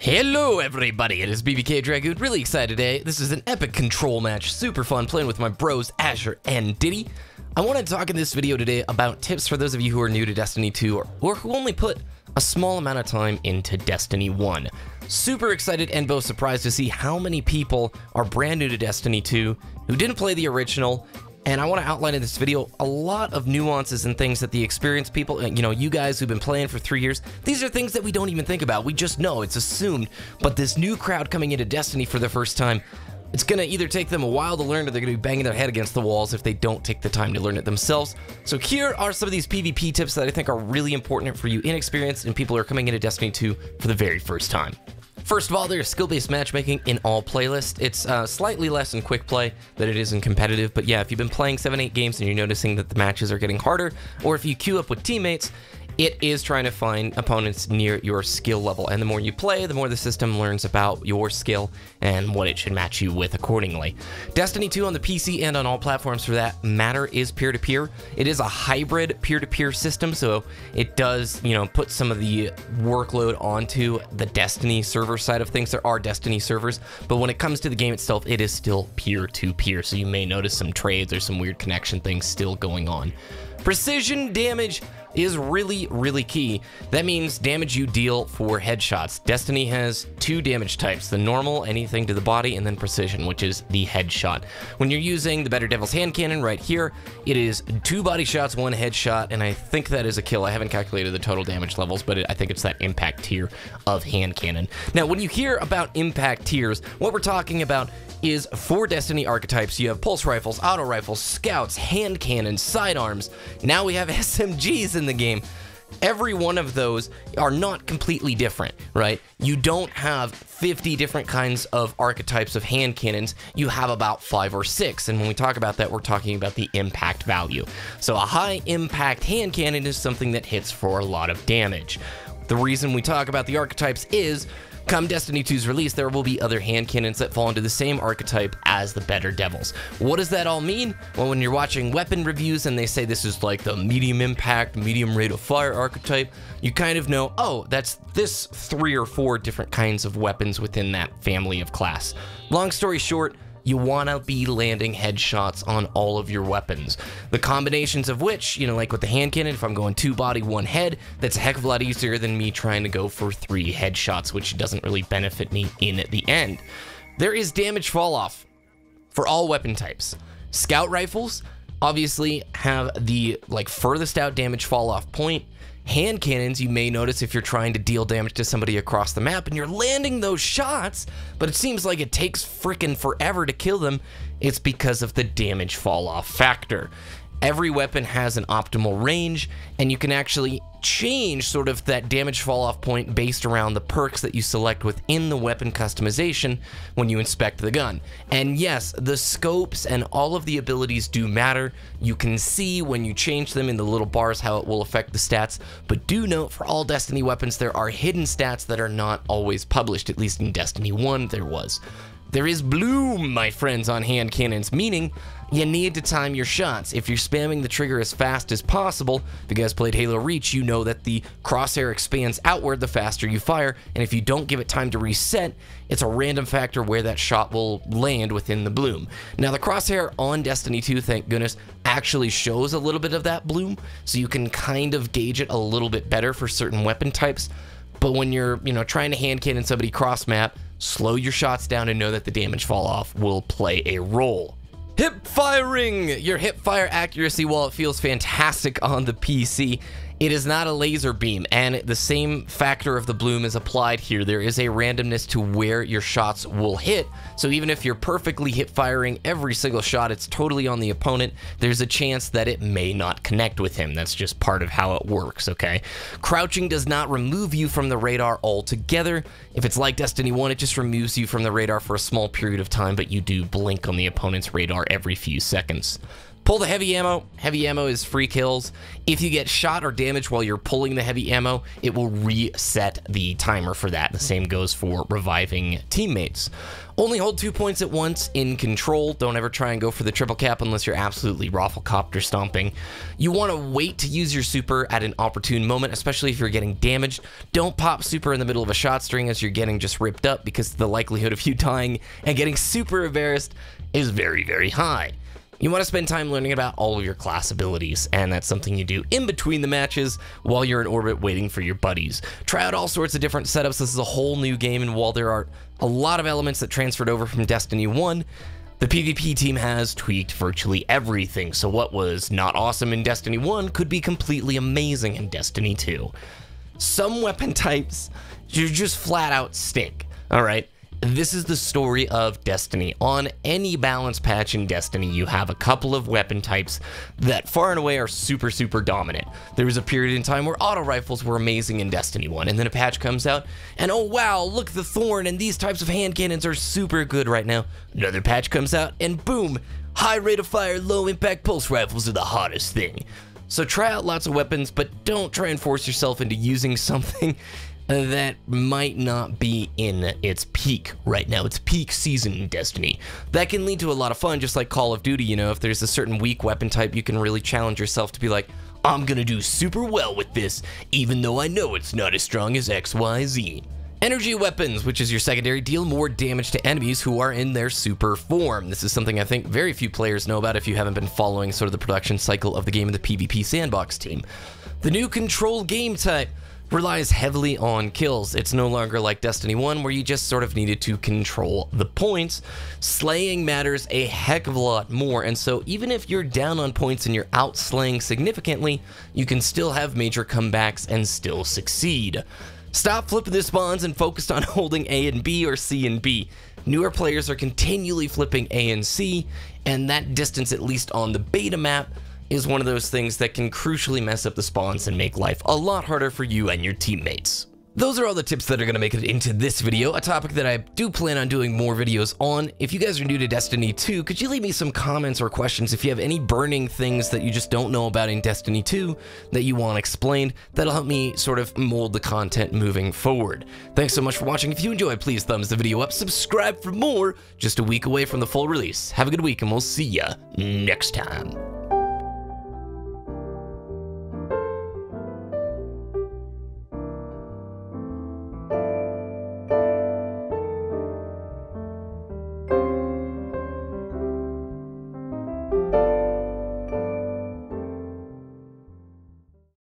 Hello everybody, it is BBKDRAGOON, really excited today. This is an epic control match, super fun, playing with my bros Asher and Diddy. I want to talk in this video today about tips for those of you who are new to Destiny 2 or who only put a small amount of time into Destiny 1. Super excited and both surprised to see how many people are brand new to Destiny 2 who didn't play the original. And I want to outline in this video a lot of nuances and things that the experienced people, you guys who've been playing for 3 years, these are things that we don't even think about. We just know, it's assumed. But this new crowd coming into Destiny for the first time, it's going to either take them a while to learn or they're going to be banging their head against the walls if they don't take the time to learn it themselves. So here are some of these PvP tips that I think are really important for you inexperienced and people who are coming into Destiny 2 for the very first time. First of all, there's skill-based matchmaking in all playlists. It's slightly less in quick play than it is in competitive, but yeah, if you've been playing 7-8 games and you're noticing that the matches are getting harder, or if you queue up with teammates, it is trying to find opponents near your skill level. And the more you play, the more the system learns about your skill and what it should match you with accordingly. Destiny 2 on the PC and on all platforms for that matter is peer-to-peer. It is a hybrid peer-to-peer system, so it does, put some of the workload onto the Destiny server side of things. There are Destiny servers, but when it comes to the game itself, it is still peer-to-peer. So you may notice some trades or some weird connection things still going on. Precision damage is really key. That means damage you deal for headshots. Destiny has 2 damage types, the normal, anything to the body, and then precision, which is the headshot. When you're using the Better Devil's hand cannon right here, it is 2 body shots, 1 headshot, and I think that is a kill. I haven't calculated the total damage levels, but I think it's that impact tier of hand cannon. Now, when you hear about impact tiers, what we're talking about is 4 Destiny archetypes. You have pulse rifles, auto rifles, scouts, hand cannons, sidearms. Now we have SMGs in the game. Every one of those are not completely different, right? You don't have 50 different kinds of archetypes of hand cannons. You have about 5 or 6. And when we talk about that, we're talking about the impact value. So a high impact hand cannon is something that hits for a lot of damage. The reason we talk about the archetypes is, come Destiny 2's release, there will be other hand cannons that fall into the same archetype as the Better Devils. What does that all mean? Well, when you're watching weapon reviews and they say this is like the medium impact, medium rate of fire archetype, you kind of know, oh, that's this 3 or 4 different kinds of weapons within that family of class. Long story short, you want to be landing headshots on all of your weapons. The combinations of which, like with the hand cannon, if I'm going 2 body, 1 head, that's a heck of a lot easier than me trying to go for 3 headshots, which doesn't really benefit me in the end. There is damage fall off for all weapon types. Scout rifles obviously have the furthest out damage fall off point. Hand cannons, you may notice if you're trying to deal damage to somebody across the map and you're landing those shots, but it seems like it takes frickin' forever to kill them, it's because of the damage fall off factor. Every weapon has an optimal range, and you can actually change sort of that damage fall off point based around the perks that you select within the weapon customization when you inspect the gun. And yes, the scopes and all of the abilities do matter. You can see when you change them in the little bars how it will affect the stats, but do note for all Destiny weapons there are hidden stats that are not always published, at least in Destiny 1 there was. There is bloom, my friends, on hand cannons, meaning you need to time your shots. If you're spamming the trigger as fast as possible, if you guys played Halo Reach, you know that the crosshair expands outward the faster you fire, and if you don't give it time to reset, it's a random factor where that shot will land within the bloom. Now, the crosshair on Destiny 2, thank goodness, actually shows a little bit of that bloom, so you can kind of gauge it a little bit better for certain weapon types. But when you're, trying to hand cannon somebody cross map, slow your shots down and know that the damage fall off will play a role. Hip firing! Your hip fire accuracy, while it feels fantastic on the PC, it is not a laser beam, and the same factor of the bloom is applied here. There is a randomness to where your shots will hit, so even if you're perfectly hip firing every single shot, it's totally on the opponent, there's a chance that it may not connect with him. That's just part of how it works, okay? Crouching does not remove you from the radar altogether. If it's like Destiny 1, it just removes you from the radar for a small period of time, but you do blink on the opponent's radar every few seconds. Pull the heavy ammo. Heavy ammo is free kills. If you get shot or damaged while you're pulling the heavy ammo, it will reset the timer for that. The same goes for reviving teammates. Only hold 2 points at once in control. Don't ever try and go for the triple cap unless you're absolutely rafflecopter stomping. You want to wait to use your super at an opportune moment, especially if you're getting damaged. Don't pop super in the middle of a shot string as you're getting just ripped up, because the likelihood of you dying and getting super embarrassed is very, very high. You want to spend time learning about all of your class abilities, and that's something you do in between the matches while you're in orbit waiting for your buddies. Try out all sorts of different setups. This is a whole new game, and while there are a lot of elements that transferred over from Destiny 1, the PvP team has tweaked virtually everything, so what was not awesome in Destiny 1 could be completely amazing in Destiny 2. Some weapon types just flat out stink, alright? This is the story of Destiny. On any balance patch in Destiny, you have a couple of weapon types that far and away are super, super dominant. There was a period in time where auto rifles were amazing in Destiny 1, and then a patch comes out, and oh wow, look, the Thorn and these types of hand cannons are super good right now. Another patch comes out, and boom, high rate of fire, low impact pulse rifles are the hottest thing. So try out lots of weapons, but don't try and force yourself into using something that might not be in its peak right now. It's peak season in Destiny. That can lead to a lot of fun, just like Call of Duty. You know, if there's a certain weak weapon type, you can really challenge yourself to be like, I'm gonna do super well with this, even though I know it's not as strong as XYZ. Energy weapons, which is your secondary, deal more damage to enemies who are in their super form. This is something I think very few players know about if you haven't been following sort of the production cycle of the game and the PvP sandbox team. The new control game type relies heavily on kills. It's no longer like Destiny 1 where you just sort of needed to control the points. Slaying matters a heck of a lot more, and so even if you're down on points and you're out slaying significantly, you can still have major comebacks and still succeed. Stop flipping the spawns and focus on holding A and B or C and B. Newer players are continually flipping A and C, and that distance, at least on the beta map, is one of those things that can crucially mess up the spawns and make life a lot harder for you and your teammates. Those are all the tips that are going to make it into this video, a topic that I do plan on doing more videos on. If you guys are new to Destiny 2, could you leave me some comments or questions if you have any burning things that you just don't know about in Destiny 2 that you want explained? That'll help me sort of mold the content moving forward. Thanks so much for watching. If you enjoyed, please thumbs the video up, subscribe for more, just a week away from the full release. Have a good week, and we'll see ya next time.